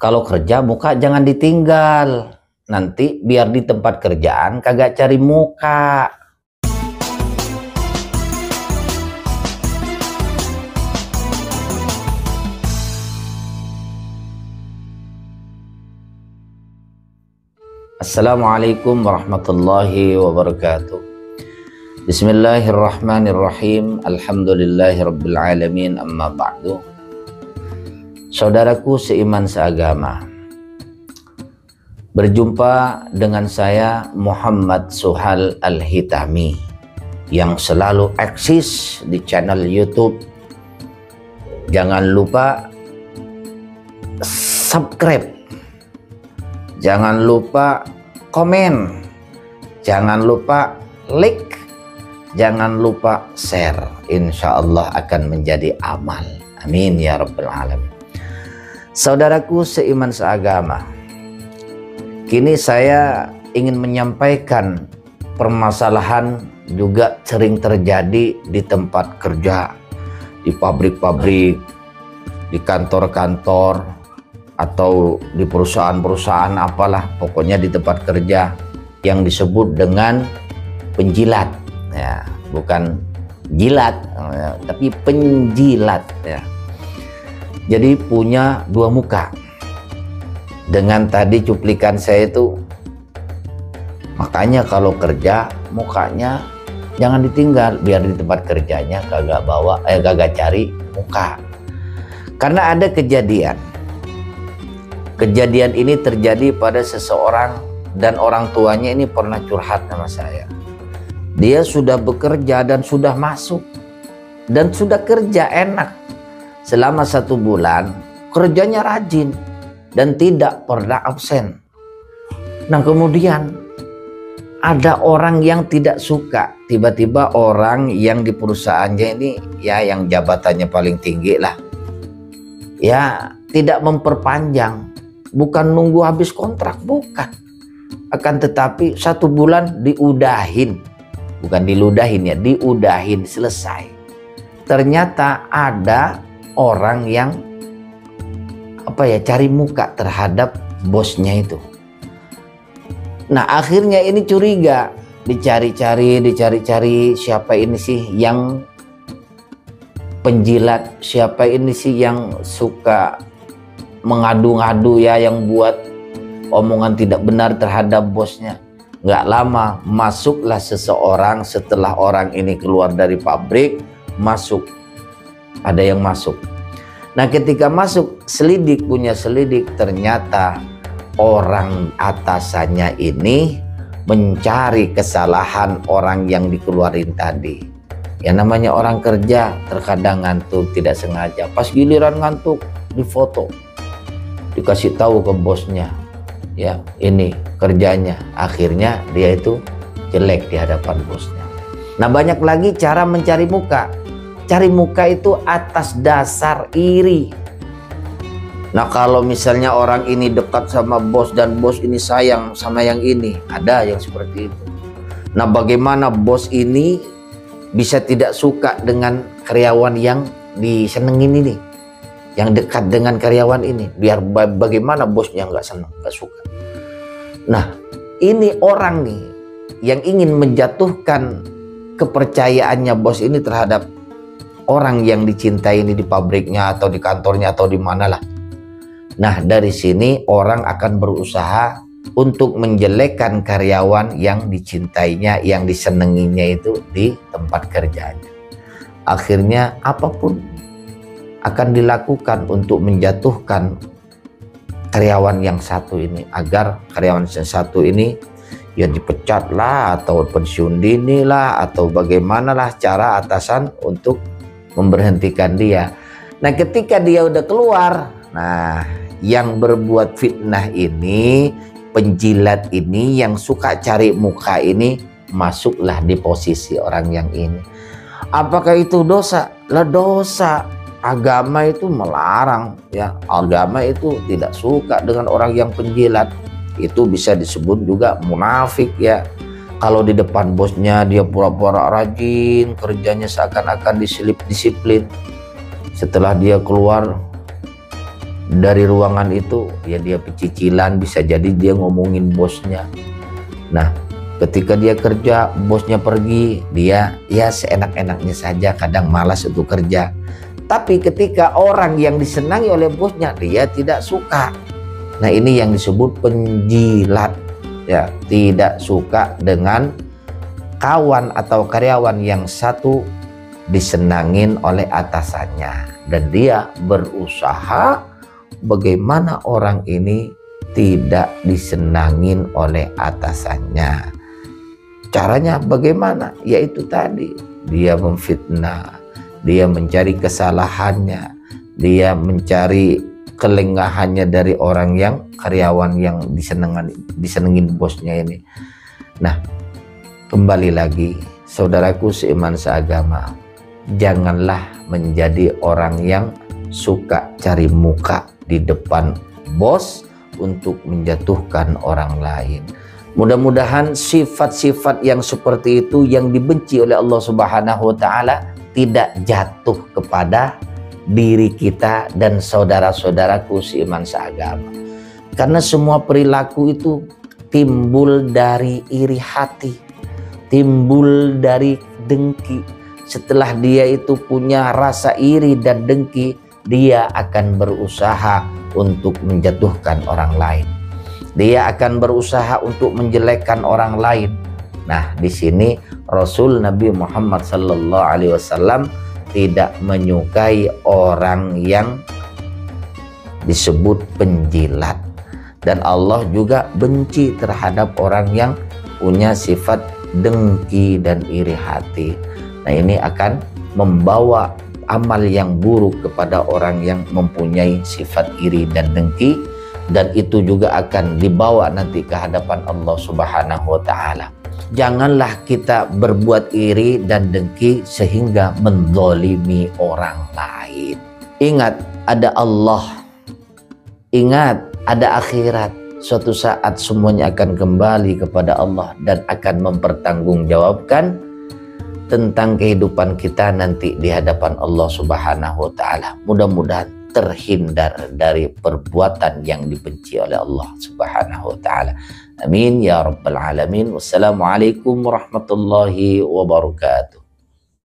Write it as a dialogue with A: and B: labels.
A: Kalau kerja muka jangan ditinggal. Nanti biar di tempat kerjaan kagak cari muka. Assalamualaikum warahmatullahi wabarakatuh. Bismillahirrahmanirrahim. Alhamdulillahirabbil alamin, amma ba'du. Saudaraku seiman seagama, berjumpa dengan saya Muhammad Suhal Al-Hitami yang selalu eksis di channel YouTube. Jangan lupa subscribe, jangan lupa komen, jangan lupa like, jangan lupa share. Insya Allah akan menjadi amal. Amin ya rabbal alamin. Saudaraku seiman seagama, kini saya ingin menyampaikan permasalahan juga sering terjadi di tempat kerja, di pabrik-pabrik, di kantor-kantor, atau di perusahaan-perusahaan apalah, pokoknya di tempat kerja yang disebut dengan penjilat. Ya, bukan jilat, ya, tapi penjilat. Ya. Jadi punya dua muka. Dengan tadi cuplikan saya itu, makanya kalau kerja mukanya jangan ditinggal, biar di tempat kerjanya kagak cari muka. Karena ada kejadian ini terjadi pada seseorang, dan orang tuanya ini pernah curhat sama saya. Dia sudah bekerja dan sudah masuk dan sudah kerja enak selama 1 bulan, kerjanya rajin dan tidak pernah absen. Nah, kemudian ada orang yang tidak suka, tiba-tiba orang yang di perusahaannya ini, ya yang jabatannya paling tinggi lah, ya tidak memperpanjang, bukan nunggu habis kontrak, bukan, akan tetapi 1 bulan diudahin, bukan diludahin ya, diudahin, selesai. Ternyata ada orang yang cari muka terhadap bosnya itu. Nah, akhirnya ini curiga, dicari-cari siapa ini sih yang penjilat, siapa ini sih yang suka mengadu-ngadu, ya, yang buat omongan tidak benar terhadap bosnya. Nggak lama masuklah seseorang. Setelah orang ini keluar dari pabrik, ada yang masuk. Nah, ketika masuk, punya selidik, ternyata orang atasannya ini mencari kesalahan orang yang dikeluarin tadi. Ya, namanya orang kerja terkadang ngantuk tidak sengaja, pas giliran ngantuk difoto, dikasih tahu ke bosnya, ya ini kerjanya. Akhirnya dia itu jelek di hadapan bosnya. Nah, banyak lagi cara mencari muka. Cari muka itu atas dasar iri. Nah, kalau misalnya orang ini dekat sama bos dan bos ini sayang sama yang ini, ada yang seperti itu. Nah, bagaimana bos ini bisa tidak suka dengan karyawan yang disenengin ini, yang dekat dengan karyawan ini? Biar bagaimana bosnya nggak seneng, nggak suka. Nah, ini orang nih yang ingin menjatuhkan kepercayaannya bos ini terhadap orang yang dicintai ini di pabriknya atau di kantornya atau di manalah. Nah, dari sini orang akan berusaha untuk menjelekkan karyawan yang dicintainya, yang disenenginya itu di tempat kerjanya. Akhirnya apapun akan dilakukan untuk menjatuhkan karyawan yang satu ini, agar karyawan yang satu ini ya dipecat lah, atau pensiun dini lah, atau bagaimanalah cara atasan untuk memberhentikan dia. Nah, ketika dia udah keluar, nah yang berbuat fitnah ini, penjilat ini, yang suka cari muka ini, masuklah di posisi orang yang ini. Apakah itu dosa? Lah, dosa. Agama itu melarang, ya. Agama itu tidak suka dengan orang yang penjilat. Itu bisa disebut juga munafik, ya. Kalau di depan bosnya dia pura-pura rajin, kerjanya seakan-akan disiplin. Setelah dia keluar, dari ruangan itu ya dia pecicilan, bisa jadi dia ngomongin bosnya. Nah, ketika dia kerja, bosnya pergi, dia ya seenak-enaknya saja, kadang malas untuk kerja. Tapi ketika orang yang disenangi oleh bosnya, dia tidak suka. Nah, ini yang disebut penjilat. Ya, tidak suka dengan kawan atau karyawan yang satu disenangin oleh atasannya, dan dia berusaha bagaimana orang ini tidak disenangin oleh atasannya. Caranya bagaimana? Yaitu tadi, dia memfitnah, dia mencari kesalahannya, dia mencari kelengahannya dari orang yang karyawan yang disenengin bosnya ini. Nah, kembali lagi, saudaraku seiman seagama, janganlah menjadi orang yang suka cari muka di depan bos untuk menjatuhkan orang lain. Mudah-mudahan sifat-sifat yang seperti itu yang dibenci oleh Allah Subhanahu wa taala tidak jatuh kepada diri kita dan saudara-saudaraku seiman seagama. Karena semua perilaku itu timbul dari iri hati, timbul dari dengki. Setelah dia itu punya rasa iri dan dengki, dia akan berusaha untuk menjatuhkan orang lain. Dia akan berusaha untuk menjelekkan orang lain. Nah, di sini Rasul Nabi Muhammad SAW tidak menyukai orang yang disebut penjilat, dan Allah juga benci terhadap orang yang punya sifat dengki dan iri hati. Nah, ini akan membawa amal yang buruk kepada orang yang mempunyai sifat iri dan dengki, dan itu juga akan dibawa nanti ke hadapan Allah Subhanahu wa taala. Janganlah kita berbuat iri dan dengki sehingga menzalimi orang lain. Ingat ada Allah, ingat ada akhirat. Suatu saat semuanya akan kembali kepada Allah dan akan mempertanggungjawabkan tentang kehidupan kita nanti di hadapan Allah Subhanahu wa taala. Mudah-mudahan terhindar dari perbuatan yang dibenci oleh Allah Subhanahu wa taala. Amin ya rabbal alamin. Wassalamualaikum warahmatullahi wabarakatuh.